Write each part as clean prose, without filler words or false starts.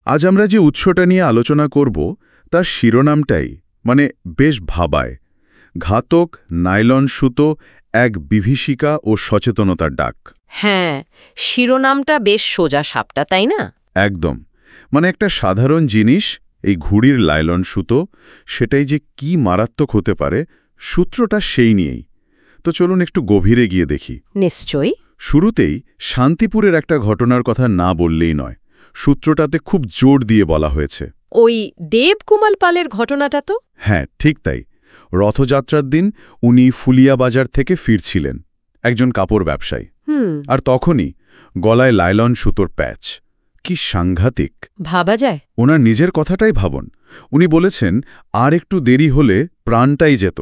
আজ আমরা যে উৎসটা নিয়ে আলোচনা করব তার শিরোনামটাই বেশ ভাবায়। ঘাতক নাইলন সুতো, এক বিভীষিকা ও সচেতনতার ডাক। হ্যাঁ, শিরোনামটা বেশ সোজা সাপটা, তাই না? একদম। একটা সাধারণ জিনিস, এই ঘুড়ির লাইলন সুতো, সেটাই যে কি মারাত্মক হতে পারে, সূত্রটা সেই নিয়েই। তো চলুন একটু গভীরে গিয়ে দেখি। নিশ্চয়ই। শুরুতেই শান্তিপুরের একটা ঘটনার কথা না বললেই নয়। সূত্রটাতে খুব জোর দিয়ে বলা হয়েছে। ওই দেবকুমার পালের ঘটনাটা তো? হ্যাঁ, ঠিক তাই। রথযাত্রার দিন উনি ফুলিয়া বাজার থেকে ফিরছিলেন, একজন কাপড় ব্যবসায়ী। আর তখনই গলায় লাইলন সুতোর প্যাচ। কি সাংঘাতিক ভাবা যায়। ওনার নিজের কথাটাই ভাবুন। উনি বলেছেন, আর একটু দেরি হলে প্রাণটাই যেত।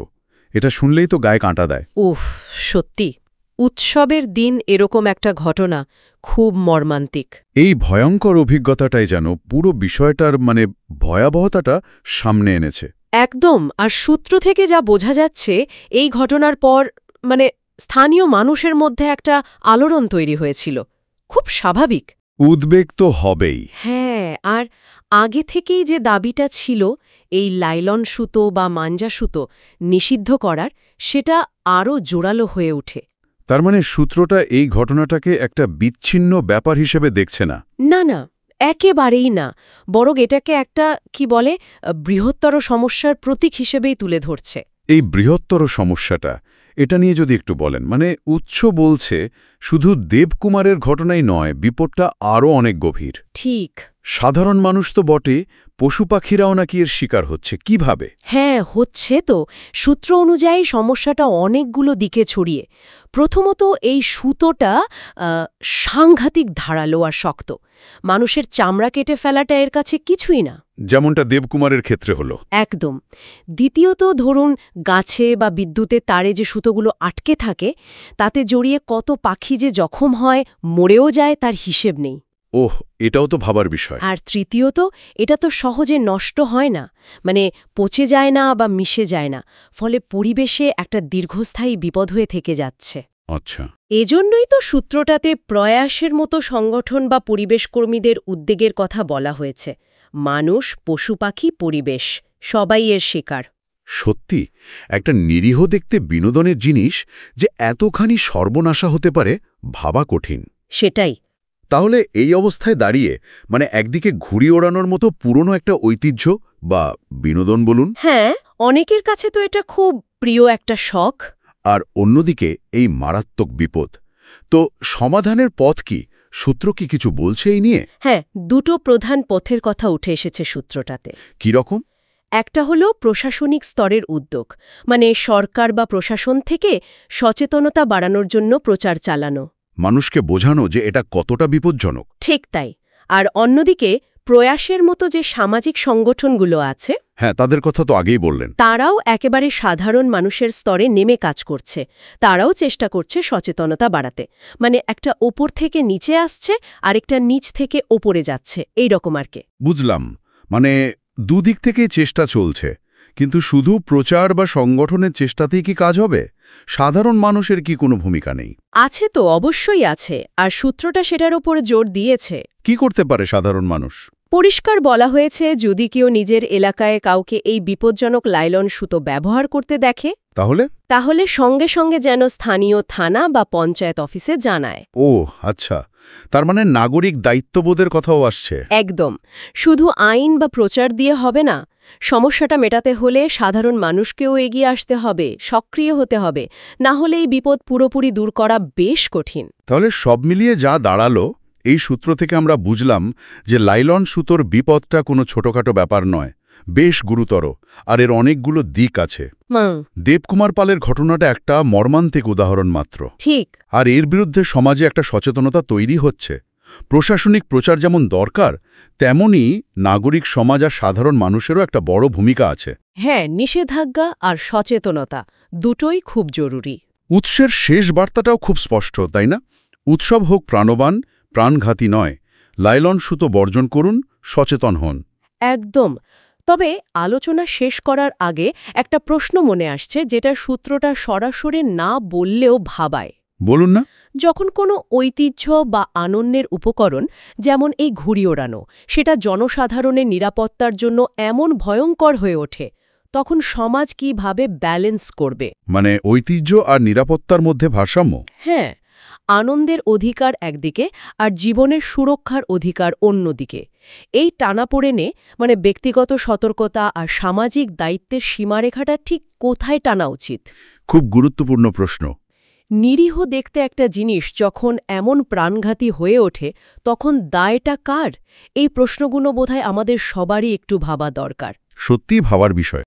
এটা শুনলেই তো গায়ে কাঁটা দেয়। উফ, সত্যি। উৎসবের দিন এরকম একটা ঘটনা খুব মর্মান্তিক। এই ভয়ঙ্কর অভিজ্ঞতাটাই যেন পুরো বিষয়টার ভয়াবহতাটা সামনে এনেছে। একদম। আর সূত্র থেকে যা বোঝা যাচ্ছে, এই ঘটনার পর স্থানীয় মানুষের মধ্যে একটা আলোড়ন তৈরি হয়েছিল। খুব স্বাভাবিক। উদ্বেগ তো হবেই। হ্যাঁ, আর আগে থেকেই যে দাবিটা ছিল এই লাইলন সুতো বা মাঞ্জা সুতো নিষিদ্ধ করার, সেটা আরও জোরালো হয়ে ওঠে। তার সূত্রটা এই ঘটনাটাকে একটা বিচ্ছিন্ন ব্যাপার হিসেবে দেখছে না। না না, একেবারেই না। বরং এটাকে একটা বৃহত্তর সমস্যার প্রতীক হিসেবেই তুলে ধরছে। এই বৃহত্তর সমস্যাটা, এটা নিয়ে যদি একটু বলেন। উৎস বলছে শুধু দেবকুমারের ঘটনাই নয়, বিপদটা আরও অনেক গভীর। ঠিক। সাধারণ মানুষ তো বটে, পশু পাখিরাও নাকি এর শিকার হচ্ছে। কিভাবে? হ্যাঁ, হচ্ছে তো। সূত্র অনুযায়ী সমস্যাটা অনেকগুলো দিকে ছড়িয়ে। প্রথমত, এই সুতোটা সাংঘাতিক ধারালো আর শক্ত। মানুষের চামড়া কেটে ফেলাটা এর কাছে কিছুই না, যেমনটা দেবকুমারের ক্ষেত্রে হলো। একদম। দ্বিতীয়ত, ধরুন গাছে বা বিদ্যুতের তারে যে সুতোগুলো আটকে থাকে, তাতে জড়িয়ে কত পাখি যে জখম হয়, মরেও যায়, তার হিসেব নেই। ওহ, এটাও তো ভাবার বিষয়। আর তৃতীয়ত, এটা তো সহজে নষ্ট হয় না, পচে যায় না বা মিশে যায় না। ফলে পরিবেশে একটা দীর্ঘস্থায়ী বিপদ হয়ে থেকে যাচ্ছে। আচ্ছা। এজন্যই তো সূত্রটাতে প্রয়াসের মতো সংগঠন বা পরিবেশকর্মীদের উদ্বেগের কথা বলা হয়েছে। মানুষ, পশু পাখি, পরিবেশ সবাই এর শিকার। সত্যি, একটা নিরীহ দেখতে বিনোদনের জিনিস যে এতখানি সর্বনাশা হতে পারে, ভাবা কঠিন। সেটাই। তাহলে এই অবস্থায় দাঁড়িয়ে একদিকে ঘুড়ি ওড়ানোর মতো পুরনো একটা ঐতিহ্য বা বিনোদন বলুন, হ্যাঁ, অনেকের কাছে তো এটা খুব প্রিয় একটা শখ। আর অন্যদিকে এই মারাত্মক বিপদ। তো সমাধানের পথ কি? সূত্র কি কিছু বলছে এই নিয়ে? হ্যাঁ, দুটো প্রধান পথের কথা উঠে এসেছে সূত্রটাতে। কি রকম? একটা হলো প্রশাসনিক স্তরের উদ্যোগ, সরকার বা প্রশাসন থেকে সচেতনতা বাড়ানোর জন্য প্রচার চালানো, মানুষকে বোঝানো যে এটা কতটা বিপজ্জনক। ঠিক তাই। আর অন্যদিকে প্রয়াসের মতো যে সামাজিক সংগঠনগুলো আছে, হ্যাঁ, তাদের কথা তো আগেই বললেন। তারাও একেবারে সাধারণ মানুষের স্তরে নেমে কাজ করছে। তারাও চেষ্টা করছে সচেতনতা বাড়াতে। একটা ওপর থেকে নিচে আসছে, আরেকটা নিচ থেকে ওপরে যাচ্ছে, এই রকম আর কি। বুঝলাম। দুদিক থেকেই চেষ্টা চলছে। কিন্তু শুধু প্রচার বা সংগঠনের চেষ্টাতেই কি কাজ হবে? সাধারণ মানুষের কি কোনো ভূমিকা নেই? আছে তো, অবশ্যই আছে। আর সূত্রটা সেটার ওপর জোর দিয়েছে। কি করতে পারে সাধারণ মানুষ? পরিষ্কার বলা হয়েছে, যদি কেউ নিজের এলাকায় কাউকে এই বিপজ্জনক লাইলন সুতো ব্যবহার করতে দেখে, তাহলে সঙ্গে সঙ্গে যেন স্থানীয় থানা বা পঞ্চায়েত অফিসে জানায়। ও আচ্ছা, তার নাগরিক দায়িত্ববোধের কথাও আসছে। একদম। শুধু আইন বা প্রচার দিয়ে হবে না। সমস্যাটা মেটাতে হলে সাধারণ মানুষকেও এগিয়ে আসতে হবে, সক্রিয় হতে হবে। না হলে এই বিপদ পুরোপুরি দূর করা বেশ কঠিন। তাহলে সব মিলিয়ে যা দাঁড়ালো, এই সূত্র থেকে আমরা বুঝলাম যে লাইলন সুতোর বিপদটা কোনো ছোটখাটো ব্যাপার নয়, বেশ গুরুতর। আর এর অনেকগুলো দিক আছে। দেবকুমার পালের ঘটনাটা একটা মর্মান্তিক উদাহরণ মাত্র। ঠিক। আর এর বিরুদ্ধে সমাজে একটা সচেতনতা তৈরি হচ্ছে। প্রশাসনিক প্রচার যেমন দরকার, তেমনই নাগরিক সমাজ আর সাধারণ মানুষেরও একটা বড় ভূমিকা আছে। হ্যাঁ, নিষেধাজ্ঞা আর সচেতনতা দুটোই খুব জরুরি। উৎসের শেষ বার্তাটাও খুব স্পষ্ট, তাই না? উৎসব হোক প্রাণবান, প্রাণঘাতী নয়। লাইলন সুতো বর্জন করুন, সচেতন হন। একদম। তবে আলোচনা শেষ করার আগে একটা প্রশ্ন মনে আসছে, যেটা সূত্রটা সরাসরি না বললেও ভাবায়। বলুন না। যখন কোনো ঐতিহ্য বা আনন্দের উপকরণ, যেমন এই ঘুড়ি ওড়ানো, সেটা জনসাধারণের নিরাপত্তার জন্য এমন ভয়ঙ্কর হয়ে ওঠে, তখন সমাজ কিভাবে ব্যালেন্স করবে? মানে ঐতিহ্য আর নিরাপত্তার মধ্যে ভারসাম্য। হ্যাঁ, আনন্দের অধিকার একদিকে আর জীবনের সুরক্ষার অধিকার অন্যদিকে। এই টানাপোড়েনে মানে ব্যক্তিগত সতর্কতা আর সামাজিক দায়িত্বের সীমারেখাটা ঠিক কোথায় টানা উচিত? খুব গুরুত্বপূর্ণ প্রশ্ন। নিরীহ দেখতে একটা জিনিস যখন এমন প্রাণঘাতী হয়ে ওঠে, তখন দায়টা কার? এই প্রশ্নগুলো বোধহয় আমাদের সবারই একটু ভাবা দরকার। সত্যিই ভাবার বিষয়।